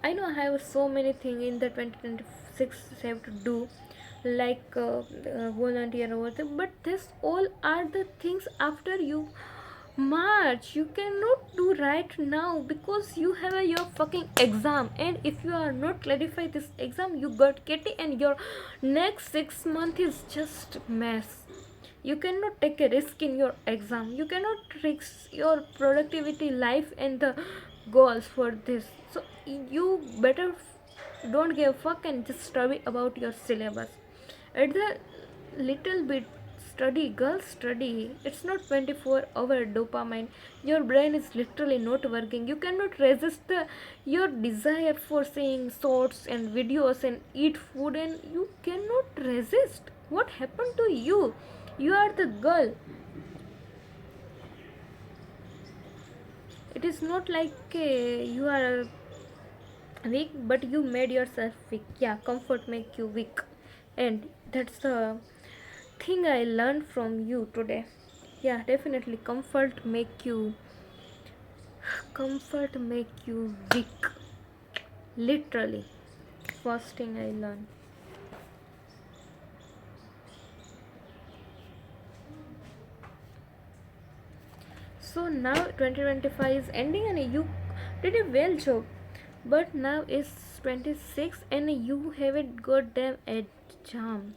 I know I have so many things in the 2026 I have to do, like volunteer over there, but this all are the things after you March. You cannot do right now because you have your fucking exam, and if you are not clarify this exam, you got Kitty, and your next 6 months is just mess. You cannot take a risk in your exam. You cannot risk your productivity life and the goals for this. So you better don't give a fuck and just study about your syllabus. At the little bit study, girls, study. It's not 24-hour dopamine. Your brain is literally not working. You cannot resist your desire for seeing shorts and videos and eat food, and you cannot resist. What happened to you? You are the girl. It is not like you are weak, but you made yourself weak. Yeah, comfort make you weak, and that's the thing I learned from you today. Yeah, definitely comfort make you weak. Literally, first thing I learned. So now 2025 is ending and you did a well job. But now it's 26 and you have a goddamn exam.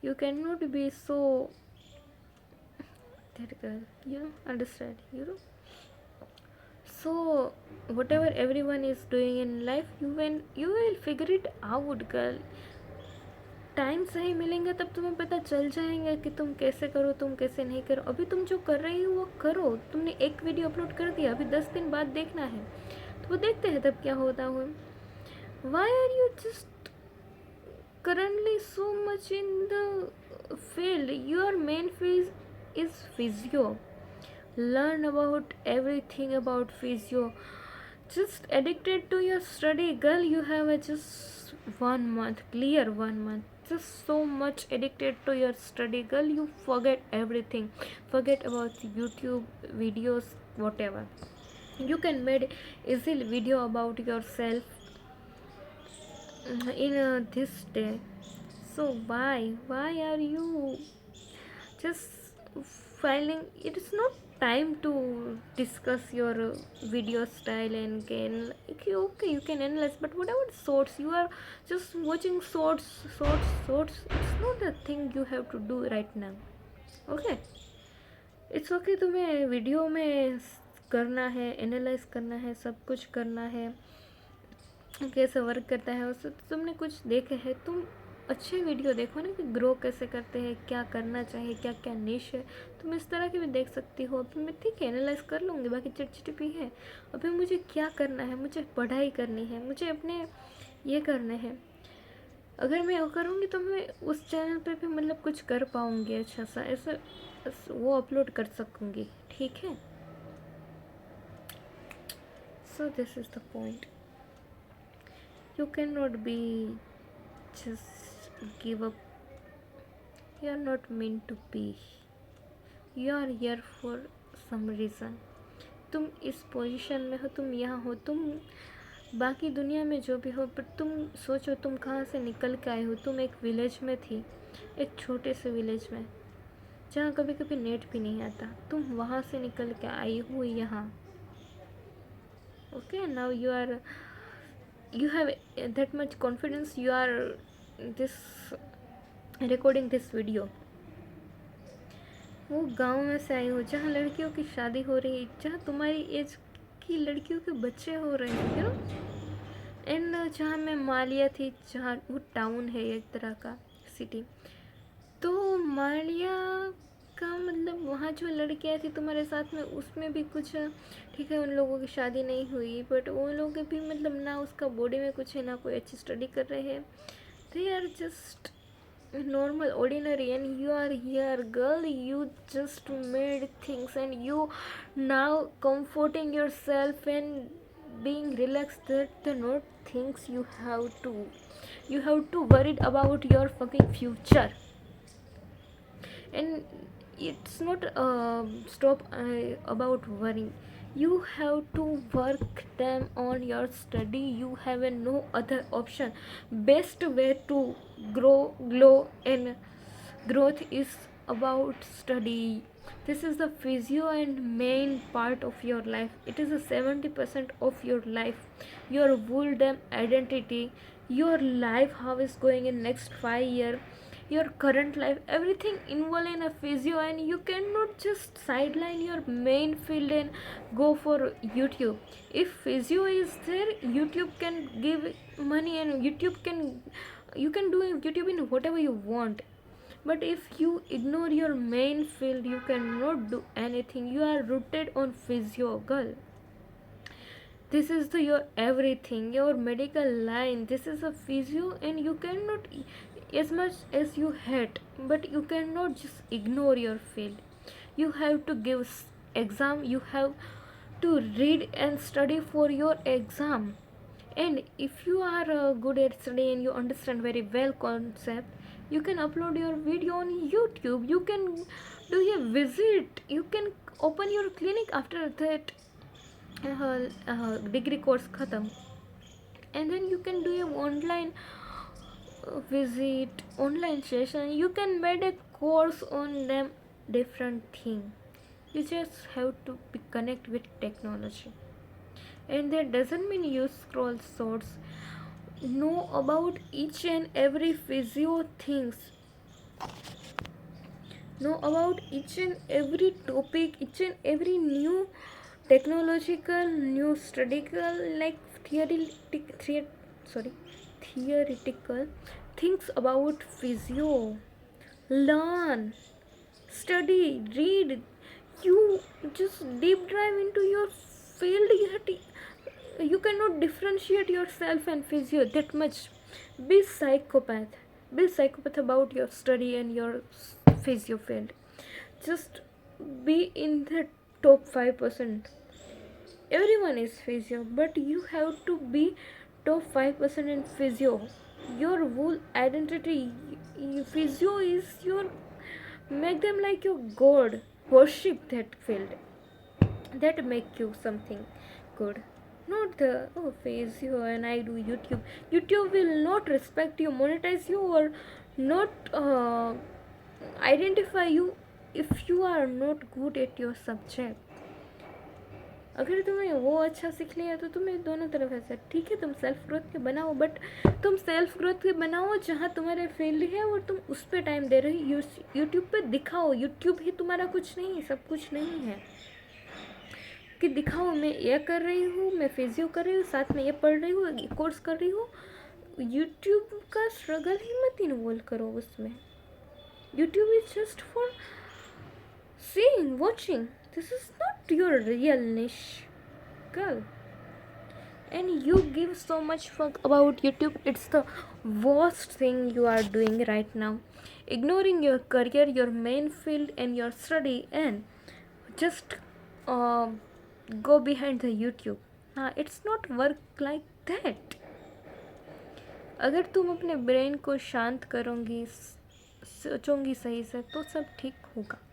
You cannot be so that girl. You know, understand? You know. So whatever everyone is doing in life, you will figure it out, girl. Time सही मिलेंगे तब तुम्हें पता चल जाएंगे कि तुम कैसे करो, तुम कैसे नहीं करो. अभी तुम जो कर रही हो वो करो. तुमने एक वीडियो अपलोड कर दिया, अभी 10 दिन बाद देखना है, तो वो देखते हैं तब क्या होता है. Why are you just currently so much in the field? Your main field is physio. Learn about everything about physio. Just addicted to your study, girl. You have a just 1 month, clear 1 month. Just so much addicted to your study, girl. You forget everything. Forget about YouTube videos, whatever. You can make easy video about yourself in this day. So why are you just filing? It is not time to discuss your video style and can okay, you can analyze, but whatever sorts you are just watching sorts, it's not a thing you have to do right now. Okay, it's okay. तुम्हें video में करना है, analyse करना है, सब कुछ करना है, कैसे वर्क करता है उससे. तुमने कुछ देखे हैं, तुम अच्छे वीडियो देखो ना कि ग्रो कैसे करते हैं, क्या करना चाहिए, क्या क्या निश है. तुम इस तरह के भी देख सकती हो. अभी मैं ठीक है एनालाइज कर लूँगी, बाकी चिटचिट भी है. अभी मुझे क्या करना है, मुझे पढ़ाई करनी है, मुझे अपने ये करने हैं. अगर मैं वो करूँगी तो मैं उस चैनल पे भी मतलब कुछ कर पाऊँगी अच्छा सा, ऐसे वो अपलोड कर सकूँगी. ठीक है. So this is the point. You cannot be just give up. You are not meant to be. You are here for some reason. तुम इस पोजीशन में हो, तुम यहाँ हो, तुम बाकी दुनिया में जो भी हो, पर तुम सोचो तुम कहाँ से निकल के आए हो. तुम एक विलेज में थी, एक छोटे से विलेज में जहाँ कभी कभी नेट भी नहीं आता. तुम वहाँ से निकल के आई हो यहाँ. Okay, now you have that much confidence. You are this recording this video. वो गांव में से आई हो जहाँ लड़कियों की शादी हो रही है, जहाँ तुम्हारी एज की लड़कियों के बच्चे हो रहे हैं, यू नो. एंड जहाँ मैं मालिया थी, जहाँ वो टाउन है एक तरह का सिटी, तो मालिया का मतलब वहाँ जो लड़कियाँ थी तुम्हारे साथ में, उसमें भी कुछ ठीक है, उन लोगों की शादी नहीं हुई, बट वो लोग भी मतलब ना उसका बॉडी में कुछ है, ना कोई अच्छी स्टडी कर रहे हैं. They are just normal ordinary, and you are here, girl. You just made things and you now comforting yourself and being relaxed. That the not things you have to worried about your fucking future. And it's not stop about worrying. You have to work them on your study. You have a no other option. Best way to glow and growth is about study. This is the physio and main part of your life. It is a 70% of your life, your whole damn identity, your life, how is going in next 5 year, your current life, everything involved in a physio. And you cannot just sideline your main field and go for YouTube. If physio is there, YouTube can give money, and you can do YouTube in whatever you want. But if you ignore your main field, you cannot do anything. You are rooted on physio, girl. This is your everything, your medical line. This is a physio, and you cannot, as much as you hate, but you cannot just ignore your field. You have to give exam. You have to read and study for your exam. And if you are good at study and you understand very well concept, you can upload your video on YouTube. You can do a visit. You can open your clinic after that degree course khatam. And then you can do a online visit, online session. You can make a course on them, different thing. You just have to be connect with technology. And that doesn't mean you scroll shorts. Know about each and every physio things. Know about each and every topic, each and every new technological, new studical, like theoretical things about physio. Learn, study, read. You just deep dive into your field. You cannot differentiate yourself and physio that much. Be psychopath. Be psychopath about your study and your physio field. Just be in the top 5%. Everyone is physio, but you have to be top 5% in physio. Your whole identity, physio is your, make them like your god. Worship that field. That make you something good. Not the physio and I do YouTube. YouTube will not respect you, monetize you, or not identify you if you are not good at your subject. अगर तुम्हें वो अच्छा सीख लिया तो तुम्हें दोनों तरफ ऐसा ठीक है, तुम सेल्फ ग्रोथ के बनाओ, बट तुम सेल्फ ग्रोथ के बनाओ जहाँ तुम्हारे फील्ड है और तुम उस पर टाइम दे रहे हो। यूट्यूब पे दिखाओ, यूट्यूब ही तुम्हारा कुछ नहीं, सब कुछ नहीं है कि दिखाओ मैं ये कर रही हूँ, मैं फिजियो कर रही हूँ, साथ में ये पढ़ रही हूँ, ये कोर्स कर रही हूँ। यूट्यूब का स्ट्रगल ही मत इन्वॉल्व करो उसमें। YouTube is just for seeing, watching. This is not your real niche, girl. And you give so much fuck about YouTube. It's the worst thing you are doing right now. Ignoring your career, your main field, and your study, and just go behind the YouTube. It's not work like that. अगर तुम अपने brain को शांत करोगी, सोचोगी सही से, तो सब ठीक होगा.